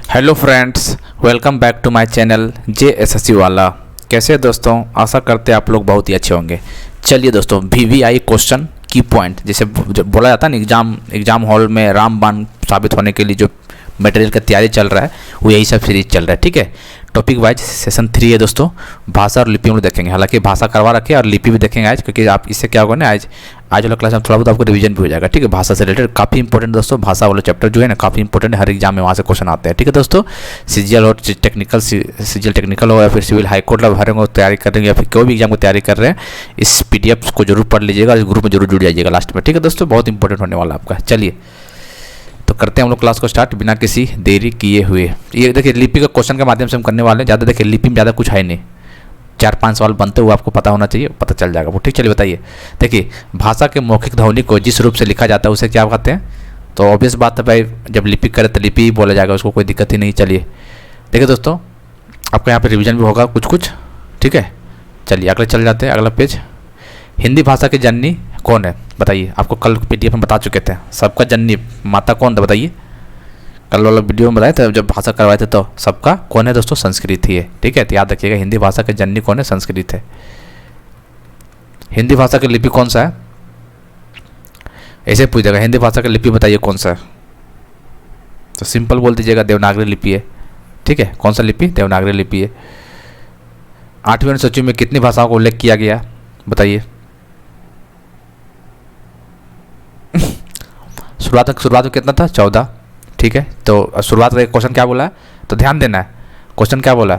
Hello friends, welcome back to my channel JSSC वाला। कैसे हैं दोस्तों? आशा करते हैं आप लोग बहुत ही अच्छे होंगे। चलिए दोस्तों, VVI क्वेश्चन की पॉइंट, जैसे जो बोला जाता है ना, एग्जाम हॉल में रामबाण साबित होने के लिए जो मटेरियल का तैयारी चल रहा है वो यही सब सीरीज चल रहा है। ठीक है, टॉपिक वाइज सेशन 3 है दोस्तों। भाषा और लिपि में देखेंगे, हालांकि भाषा करवा रखे और लिपि भी देखेंगे आज, क्योंकि आप इससे क्या होगा ना, आज वाला क्लास में थोड़ा बहुत आपको रिवीजन भी हो जाएगा। ठीक है, भाषा से रिलेटेड काफ़ी इंपॉर्टेंट दोस्तों, भाषा वाला चैप्टर जो है ना काफ़ी इंपॉर्टेंट है, हर एग्जाम में वहाँ से क्वेश्चन आते हैं। ठीक है दोस्तों, सीजीएल और टेक्निकल हो या फिर सिविल हाईकोर्ट भरे हो तैयारी कर रहे हैं या फिर कोई भी एग्जाम को तैयारी कर रहे हैं, इस PDF को जरूर पढ़ लीजिएगा, इस ग्रुप में जरूर जुड़ जाइएगा लास्ट में। ठीक है दोस्तों, बहुत इंपॉर्टेंट होने वाला आपका। चलिए तो करते हैं हम लोग क्लास को स्टार्ट बिना किसी देरी किए हुए। ये देखिए, लिपि का क्वेश्चन के माध्यम से हम करने वाले हैं। ज़्यादा देखिए, लिपि में ज़्यादा कुछ है नहीं, 4-5 सवाल बनते हुए आपको पता होना चाहिए, पता चल जाएगा वो। ठीक, चलिए बताइए। देखिए, भाषा के मौखिक ध्वनि को जिस रूप से लिखा जाता है उसे क्या कहते हैं? तो ऑब्वियस बात है भाई, जब लिपि करे तो लिपि ही बोला जाएगा, उसको कोई दिक्कत ही नहीं। चलिए देखिए दोस्तों, आपको यहाँ पर रिविजन भी होगा कुछ कुछ। ठीक है, चलिए अगले चल जाते हैं, अगला पेज। हिंदी भाषा की जननी कौन है बताइए? आपको कल PDF में बता चुके थे, सबका जननी माता कौन था बताइए? कल वाला वीडियो में बताए थे जब भाषा करवाए थे, तो सबका कौन है दोस्तों? संस्कृत ही है। ठीक है, तो याद रखिएगा, हिंदी भाषा के जननी कौन है? संस्कृत है। हिंदी भाषा की लिपि कौन सा है? ऐसे पूछ देगा, हिंदी भाषा की लिपि बताइए कौन सा है, तो सिंपल बोल दीजिएगा देवनागरी लिपि है। ठीक है, कौन सा लिपि? देवनागरी लिपि है। 8वीं अनुसूची में कितनी भाषाओं का उल्लेख किया गया बताइए? शुरुआत में कितना था? 14। ठीक है, तो शुरुआत का क्वेश्चन क्या बोला है, तो ध्यान देना है। क्वेश्चन क्या बोला,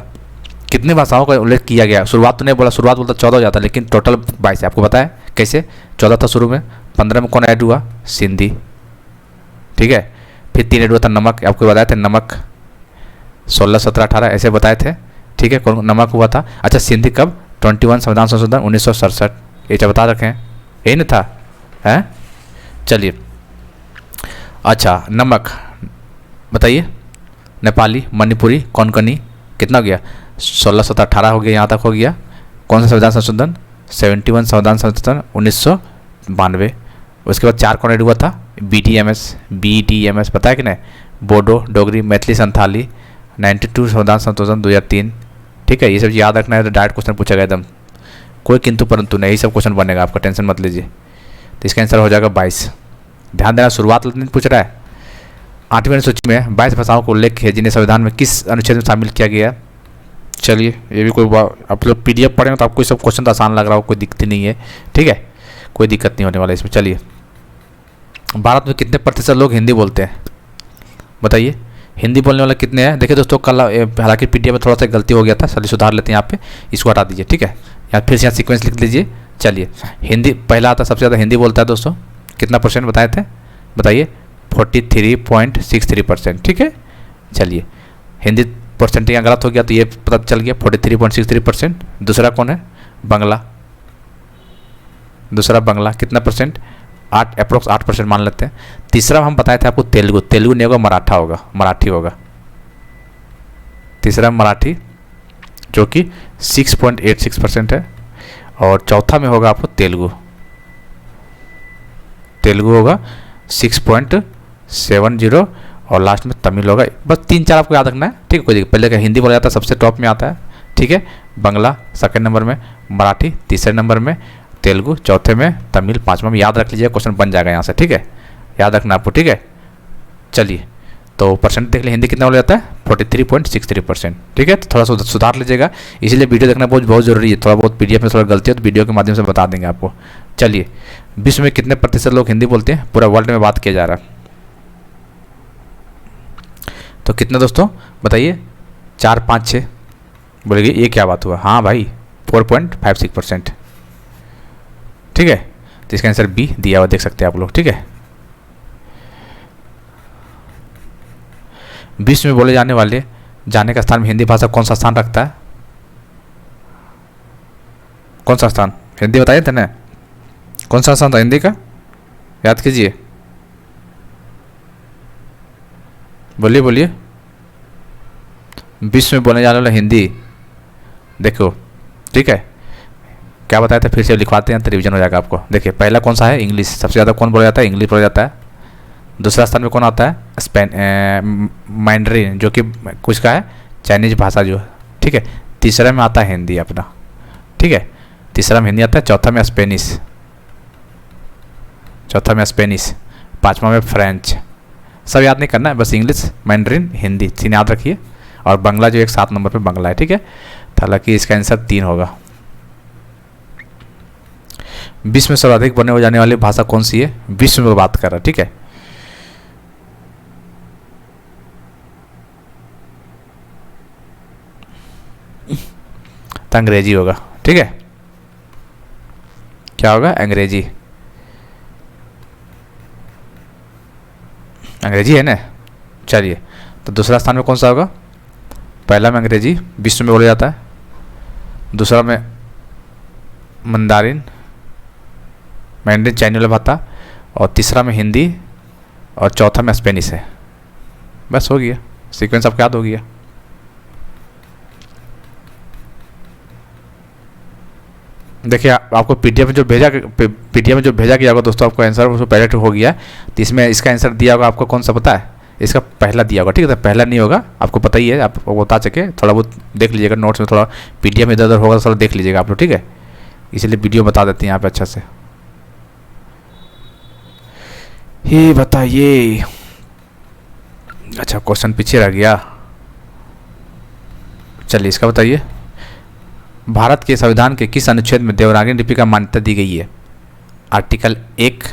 कितनी भाषाओं का उल्लेख किया गया? शुरुआत तो नहीं बोला, शुरुआत बोलता 14 हो जाता, लेकिन टोटल 22 है। आपको पता है कैसे? 14 था शुरू में, 15 में कौन ऐड हुआ? सिंधी। ठीक है, फिर 3 ऐड हुआ था नमक, आपको बताए थे नमक। 16, 17, 18 ऐसे बताए थे। ठीक है, कौन नमक हुआ था? अच्छा, सिंधी कब? 21 संविधान संशोधन 1967, ये बता रखे हैं, यही नहीं था है? चलिए अच्छा, नमक बताइए। नेपाली, मणिपुरी, कोंकणी कितना हो गया? 16, 17, 18 हो गया, यहाँ तक हो गया। कौन सा संविधान संशोधन? 71 संविधान संशोधन 1992। उसके बाद 4 कौन ऐड हुआ था? BDMS पता है कि नहीं? बोडो, डोगरी, मैथिली, संथाली। 92 संविधान संशोधन 2003। ठीक है, ये सब याद रखना है, तो डायरेक्ट क्वेश्चन पूछेगा एकदम, कोई किंतु परंतु नहीं, यही सब क्वेश्चन बनेगा आपका, टेंशन मत लीजिए। तो इसका आंसर हो जाएगा 22। ध्यान देना, शुरुआत नहीं पूछ रहा है। 8वीं अनुसूची में 22 भाषाओं को उल्लेख है जिन्हें संविधान में किस अनुच्छेद में शामिल किया गया? चलिए, ये भी कोई आप लोग PDF पढ़ेंगे तो आपको सब क्वेश्चन तो आसान लग रहा हो, कोई दिक्कत नहीं है। ठीक है, कोई दिक्कत नहीं होने वाला इसमें। चलिए, भारत में कितने प्रतिशत लोग हिंदी बोलते हैं बताइए? हिंदी बोलने वाले कितने हैं? देखिए दोस्तों, कल हालांकि PDF में थोड़ा सा गलती हो गया था, चलिए सुधार लेते हैं यहाँ पे, इसको हटा दीजिए। ठीक है, या फिर से यहाँ सीक्वेंस लिख लीजिए। चलिए, हिंदी पहला आता, सबसे ज़्यादा हिंदी बोलता है दोस्तों, कितना परसेंट बताए थे बताइए? 43.63%। ठीक है, चलिए हिंदी परसेंट यहाँ गलत हो गया, तो ये पता चल गया 43.63%। दूसरा कौन है? बांग्ला। दूसरा बांग्ला कितना परसेंट? 8, अप्रोक्स 8% मान लेते हैं। तीसरा हम बताए थे आपको तेलुगु, तेलुगु नहीं होगा, मराठा होगा, मराठी होगा। तीसरा मराठी जो कि 6.86% है, और चौथा में होगा आपको तेलुगु, तेलुगु होगा 6.70, और लास्ट में तमिल होगा। बस 3-4 आपको याद रखना है। ठीक है, कोई दिक्कत, पहले का हिंदी बोला जाता है, सबसे टॉप में आता है। ठीक है, बांग्ला सेकंड नंबर में, मराठी तीसरे नंबर में, तेलुगु चौथे में, तमिल 5वां में। याद रख लीजिए, क्वेश्चन बन जाएगा यहाँ से। ठीक है, याद रखना आपको। ठीक है, चलिए तो परसेंट देख लिया, हिंदी कितना हो जाता है? 43.63%। ठीक है, तो थोड़ा सा सुधार लीजिएगा, इसीलिए वीडियो देखना बहुत ज़रूरी है। थोड़ा बहुत PDF में थोड़ा गलती है तो वीडियो के माध्यम से बता देंगे आपको। चलिए, विश्व में कितने प्रतिशत लोग हिंदी बोलते हैं? पूरा वर्ल्ड में बात किया जा रहा है, तो कितना दोस्तों बताइए? 4, 5, 6 बोलेगी, ये क्या बात हुआ? हाँ भाई, 4.56%। ठीक है, तो इसका आंसर B दिया हुआ, देख सकते हैं आप लोग। ठीक है, विश्व में बोले जाने का स्थान में हिंदी भाषा कौन सा स्थान रखता है? कौन सा स्थान? हिंदी बताइए थे ना, कौन सा स्थान था हिंदी का? याद कीजिए, बोलिए बोलिए। विश्व में बोले जाने वाला हिंदी, देखो ठीक है, क्या बताया था, फिर से लिखवाते हैं तो रिवीजन हो जाएगा आपको। देखिए, पहला कौन सा है? इंग्लिश। सबसे ज़्यादा कौन बोला जाता है? इंग्लिश बोला जाता है। दूसरा स्थान में कौन आता है? मैंड्रीन, जो कि कुछ का है, चाइनीज भाषा जो है, ठीक है। तीसरा में आता है हिंदी अपना, ठीक है, तीसरा में हिंदी आता है। चौथा में स्पेनिश, पांचवा में फ्रेंच। सब याद नहीं करना है, बस इंग्लिश, मैंड्रीन, हिंदी, तीन याद रखिए। और बांग्ला जो एक 7 नंबर पे बांग्ला है, ठीक है। हालांकि इसका आंसर 3 होगा। विश्व में सर्वाधिक बोलने हो जाने वाली भाषा कौन सी है? विश्व में बात कर रहा है, ठीक है। तो अंग्रेजी होगा, ठीक है। क्या होगा? अंग्रेजी। अंग्रेजी है ना। चलिए, तो दूसरा स्थान में कौन सा होगा? पहला में अंग्रेजी विश्व में बोला जाता है, दूसरा में मैंड्रीन चाइनीज भाषा, और तीसरा में हिंदी, और चौथा में स्पेनिश है। बस हो गया, सीक्वेंस आपको याद हो गया। देखिए आपको पीडीएफ में जो भेजा गया होगा दोस्तों, आपको आंसर उसको पहले हो गया। तो इसमें इसका आंसर दिया होगा आपको, कौन सा पता है? इसका पहला दिया होगा, ठीक है। तो पहला नहीं होगा, आपको पता ही है, आप बता सके, थोड़ा बहुत देख लीजिएगा नोट्स में, थोड़ा पीडीएफ में इधर उधर होगा तो थोड़ा देख लीजिएगा आप लोग, ठीक है। इसलिए वीडियो बता देते हैं यहाँ पे अच्छा से। ये बताइए, अच्छा क्वेश्चन पीछे रह गया, चलिए इसका बताइए। भारत के संविधान के किस अनुच्छेद में देवनागरी लिपि का मान्यता दी गई है? आर्टिकल 1,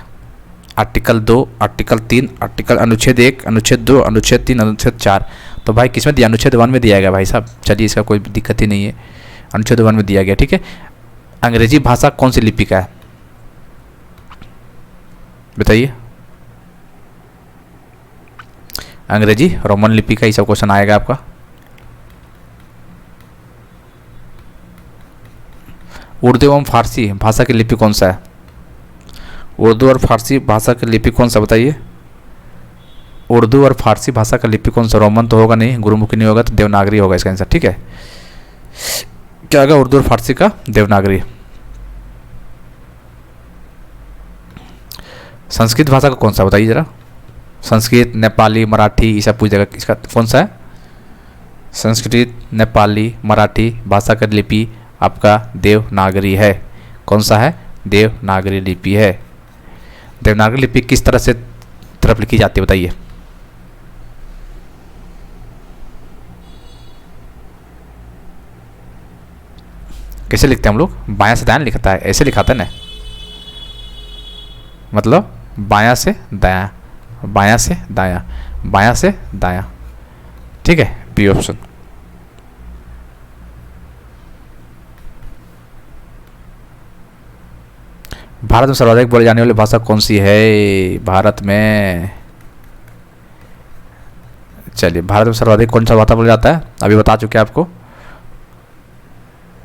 आर्टिकल 2, आर्टिकल 3, अनुच्छेद 1, अनुच्छेद 2, अनुच्छेद 3, अनुच्छेद 4। तो भाई किस में दिया? अनुच्छेद 1 में दिया गया भाई साहब। चलिए इसका कोई दिक्कत ही नहीं है, अनुच्छेद 1 में दिया गया, ठीक है। अंग्रेजी भाषा कौन सी लिपि का है? बताइए। अंग्रेजी रोमन लिपि का ही सब क्वेश्चन आएगा आपका। उर्दू एवं फारसी भाषा की लिपि कौन सा है? उर्दू और फारसी भाषा की लिपि कौन सा? बताइए। उर्दू और फारसी भाषा का लिपि कौन सा? रोमन तो होगा नहीं, गुरुमुखी नहीं होगा, तो देवनागरी होगा इसका आंसर, ठीक है। क्या होगा? उर्दू और फारसी का देवनागरी। संस्कृत भाषा का कौन सा? बताइए जरा। संस्कृत, नेपाली, मराठी, ये सब पूछ जाएगा, इसका कौन सा है? संस्कृत, नेपाली, मराठी भाषा का लिपि आपका देवनागरी है। कौन सा है? देवनागरी लिपि है। देवनागरी लिपि किस तरह से तरफ लिखी जाती है? बताइए। कैसे लिखते हैं हम लोग? बायां से दायां लिखता है, ऐसे लिखाता है ना, मतलब बायां से दायां, बायां से दायां, बायां से दायां, ठीक है, बी ऑप्शन। भारत में सर्वाधिक बोली जाने वाली भाषा कौन सी है? भारत में, चलिए, भारत में सर्वाधिक कौन सा भाषा बोला जाता है? अभी बता चुके हैं आपको,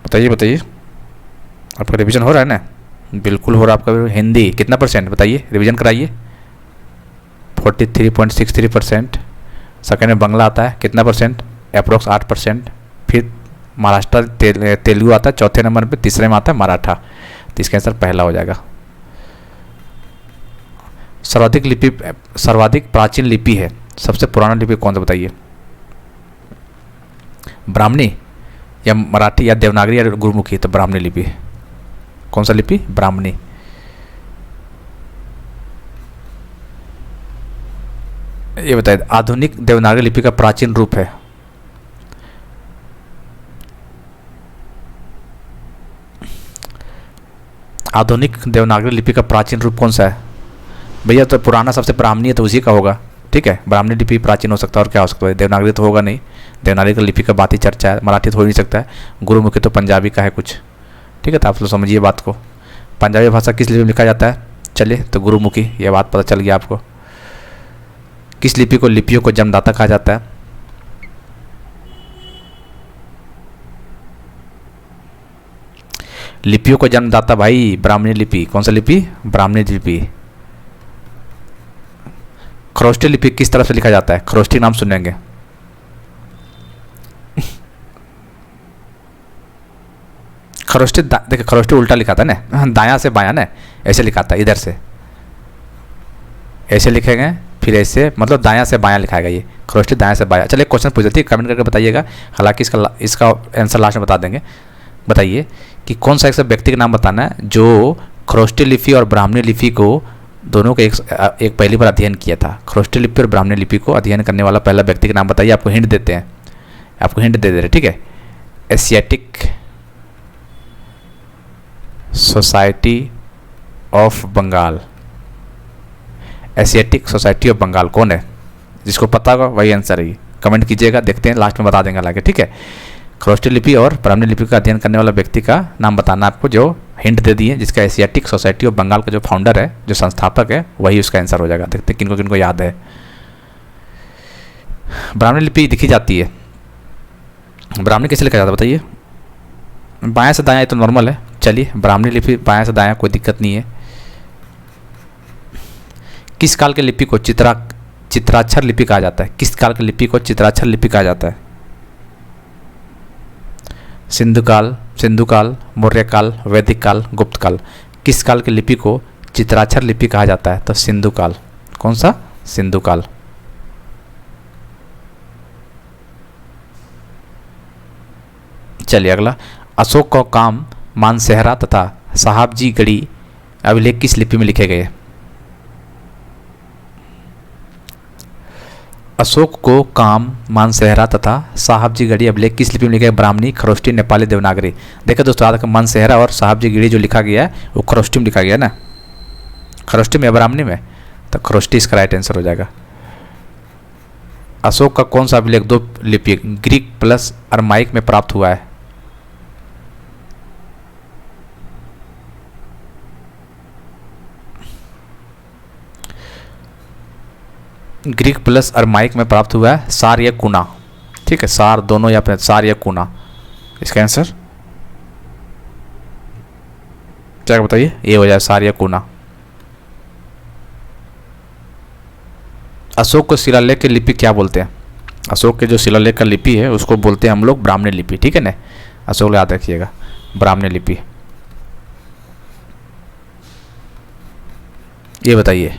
बताइए बताइए। आपका रिवीजन हो रहा है ना? बिल्कुल हो रहा है आपका। हिंदी कितना परसेंट? बताइए, रिवीजन कराइए। 43.63%। सेकेंड में बांग्ला आता है, कितना परसेंट? अप्रोक्स 8%। फिर महाराष्ट्र तेलुगु आता है चौथे नंबर पे, तीसरे में आता है मराठा। तो इसका आंसर पहला हो जाएगा। सर्वाधिक प्राचीन लिपि है, सबसे पुराना लिपि कौन सा? बताइए। ब्राह्मणी या मराठी या देवनागरी या गुरुमुखी? तो ब्राह्मणी लिपि। कौन सा लिपि? ब्राह्मणी। ये बताइए, आधुनिक देवनागरी लिपि का प्राचीन रूप है? आधुनिक देवनागरी लिपि का प्राचीन रूप कौन सा है? भैया तो पुराना सबसे ब्राह्मणी है, तो उसी का होगा, ठीक है। ब्राह्मणी लिपि प्राचीन हो सकता है, और क्या हो सकता है? देवनागरी तो होगा नहीं, देवनागरी की लिपि का बात ही चर्चा है। मराठी तो हो नहीं सकता है, गुरुमुखी तो पंजाबी का है कुछ, ठीक है। तो आप लोग समझिए बात को। पंजाबी भाषा किस लिपि में लिखा जाता है? चलिए, तो गुरुमुखी, ये बात पता चल गया आपको। किस लिपि को लिपियों को जन्मदाता कहा जाता है? लिपियों को जन्मदाता भाई ब्राह्मणी लिपि। कौन सा लिपि? ब्राह्मणी लिपि। खरोष्टी लिपि किस तरह से लिखा जाता है? खरोष्टी नाम सुनेंगे। खरोष्टी देखिए, खरोष्टी उल्टा लिखा था ना, दायां से बायां ना, ऐसे लिखा था, इधर से ऐसे लिखेंगे फिर ऐसे, मतलब दायां से बायां लिखाएगा ये, खरोष्टी दायां से बायां। चलिए क्वेश्चन पूछ देती है, कमेंट करके बताइएगा, हालांकि इसका आंसर लास्ट में बता देंगे। बताइए कि कौन सा एक व्यक्ति का नाम बताना है जो खरोष्टी लिपि और ब्राह्मणी लिपि को दोनों का एक पहली बार अध्ययन किया था। खरोष्टी लिपि और ब्राह्मणी लिपि को अध्ययन करने वाला पहला व्यक्ति का नाम बताइए। आपको हिंट देते हैं, आपको हिंट दे दे रहे, ठीक है। Asiatic Society of Bengal, Asiatic Society of Bengal कौन है? जिसको पता होगा वही आंसर है। कमेंट कीजिएगा, देखते हैं, लास्ट में बता देंगे हालांकि, ठीक है। खरोष्टी लिपि और ब्राह्मणी लिपि का अध्ययन करने वाला व्यक्ति का नाम बताना आपको, जो हिंट दे दिए, जिसका एशियाटिक सोसाइटी ऑफ बंगाल का जो फाउंडर है, जो संस्थापक है, वही उसका आंसर हो जाएगा। देखते हैं किनको किनको याद है। ब्राह्मणी लिपि लिखी जाती है, ब्राह्मणी कैसे लिखा जाता है बताइए? बाएं से दायां, ये तो नॉर्मल है। चलिए, ब्राह्मणी लिपि बाएं से दायां, कोई दिक्कत नहीं है। किस काल के लिपि को चित्राक्षर लिपि कहा जाता है? किस काल की लिपि को चित्राक्षर लिपि कहा जाता है? सिंधु काल, मौर्य काल, वैदिक काल, गुप्त काल। किस काल की लिपि को चित्राक्षर लिपि कहा जाता है? तो सिंधु काल। कौन सा? सिंधु काल। चलिए अगला, अशोक का काम मानसेहरा तथा साहबजी गढ़ी अभिलेख किस लिपि में लिखे गए? अशोक को काम मानसेहरा तथा साहबजी गढ़ी अभिलेख किस लिपि में लिखा गया? ब्राह्मणी, खरोष्टी, नेपाली, देवनागरी। देखो दोस्तों, याद रखें, मानसेहरा और साहबजी गढ़ी जो लिखा गया है वो खरोष्टी में लिखा गया है ना, खरोष्टी में या ब्राह्मणी में? तो खरोष्टी इसका राइट आंसर हो जाएगा। अशोक का कौन सा अभिलेख दो लिपि ग्रीक प्लस अरमाइक में प्राप्त हुआ है? ग्रीक प्लस अरमाइक में प्राप्त हुआ है, सार या कुना, ठीक है, सार दोनों या फिर सार या कुना, इसका आंसर क्या बताइए? ये हो जाए सार या कुना। अशोक को शिलालेख की लिपि क्या बोलते हैं? अशोक के जो शिलालेख का लिपि है उसको बोलते हैं हम लोग ब्राह्मणी लिपि, ठीक है ना। अशोक याद रखिएगा, ब्राह्मणी लिपि। ये बताइए,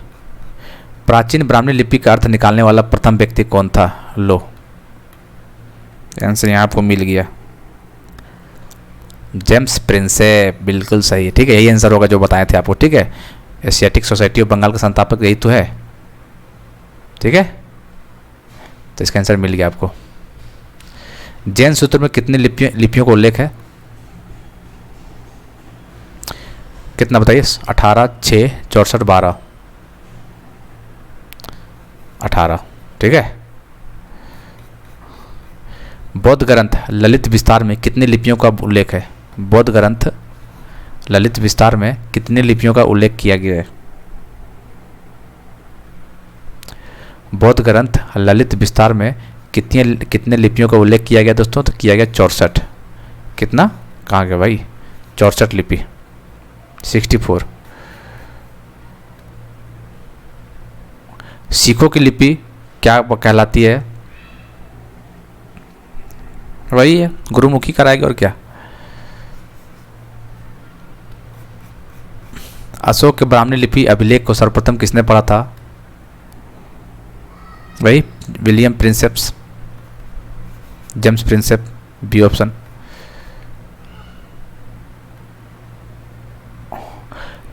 प्राचीन ब्राह्मणी लिपि का अर्थ निकालने वाला प्रथम व्यक्ति कौन था? लो, आंसर यहाँ आपको मिल गया, जेम्स प्रिंसेप, बिल्कुल सही है, ठीक है। यही आंसर होगा जो बताए थे आपको, ठीक है। एशियाटिक सोसाइटी ऑफ बंगाल का संस्थापक यही तो है, ठीक है। तो इसका आंसर मिल गया आपको। जैन सूत्र में कितने लिपियों का उल्लेख है? कितना बताइए? 18, 6, 64, 12, 18, ठीक है। बौद्ध ग्रंथ ललित विस्तार में कितनी लिपियों का उल्लेख है? बौद्ध ग्रंथ ललित विस्तार में कितनी लिपियों का उल्लेख किया गया है? बौद्ध ग्रंथ ललित विस्तार में कितने लिपियों का उल्लेख किया गया दोस्तों? तो किया गया 64। कितना? कहाँ गया भाई? 64 लिपि, 64। सिखों की लिपि क्या कहलाती है? वही है, गुरुमुखी कराएगी और क्या। अशोक के ब्राह्मणी लिपि अभिलेख को सर्वप्रथम किसने पढ़ा था? वही William Prinseps, James Prinsep, B option.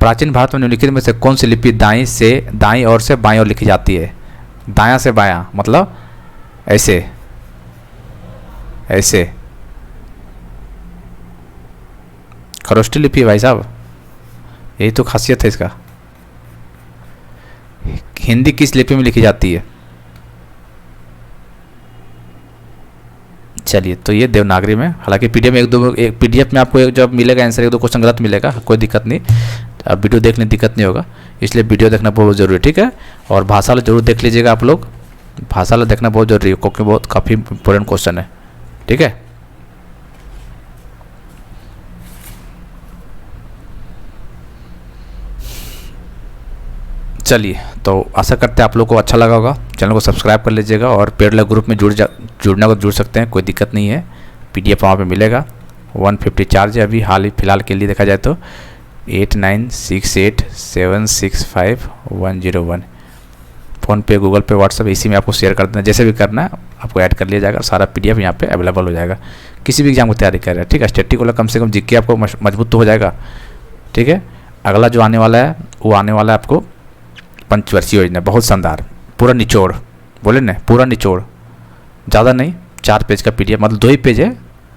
प्राचीन भारत में निम्नलिखित में से कौन सी लिपि दाईं ओर से बाईं ओर लिखी जाती है? दायां से बायां मतलब ऐसे ऐसे, खरोष्टी लिपि है भाई साहब, यही तो खासियत है इसका। हिंदी किस लिपि में लिखी जाती है? चलिए, तो ये देवनागरी में। हालांकि पीडीएफ में पीडीएफ में आपको जब मिलेगा आंसर, 1-2 क्वेश्चन गलत मिलेगा, कोई दिक्कत नहीं। अब वीडियो देखने दिक्कत नहीं होगा, इसलिए वीडियो देखना बहुत ज़रूरी है, ठीक है। और भाषा जरूर देख लीजिएगा आप लोग, भाषा देखना बहुत ज़रूरी है क्योंकि काफ़ी इंपॉर्टेंट क्वेश्चन है, ठीक है। चलिए, तो आशा करते हैं आप लोग को अच्छा लगा होगा। चैनल को सब्सक्राइब कर लीजिएगा और पेड ग्रुप में जुड़ना को जुड़ सकते हैं, कोई दिक्कत नहीं है। पीडीएफ वहाँ पे मिलेगा। 150 चार्ज है अभी फिलहाल के लिए देखा जाए तो। 8968765101 फ़ोनपे, गूगल पे, व्हाट्सएप इसी में आपको शेयर कर देना, जैसे भी करना है आपको ऐड कर लिया जाएगा। सारा PDF यहाँ पे अवेलेबल हो जाएगा। किसी भी एग्जाम को तैयारी कर रहे हैं, ठीक है, स्टैटिक वाला कम से कम जीके आपको मजबूत तो हो जाएगा, ठीक है। अगला जो आने वाला है वो आने वाला है आपको पंचवर्षीय योजना, बहुत शानदार, पूरा निचोड़, बोले ना पूरा निचोड़, ज़्यादा नहीं, 4 पेज का PDF, मतलब 2 ही पेज है,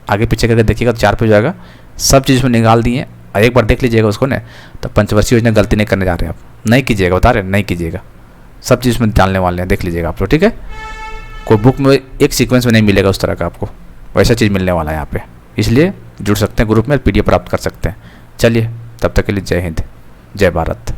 आगे पीछे करके देखिएगा तो 4 पेज हो जाएगा। सब चीज़ में निकाल दिए, एक बार देख लीजिएगा उसको ना, तो पंचवर्षीय योजना गलती नहीं करने जा रहे हैं आप, नहीं कीजिएगा, बता रहे नहीं कीजिएगा, सब चीज़ में डालने वाले हैं, देख लीजिएगा आप लोग, ठीक है। कोई बुक में एक सीक्वेंस में नहीं मिलेगा उस तरह का आपको, वैसा चीज़ मिलने वाला है यहाँ पे, इसलिए जुड़ सकते हैं ग्रुप में, PDF प्राप्त कर सकते हैं। चलिए तब तक के लिए जय हिंद, जय भारत।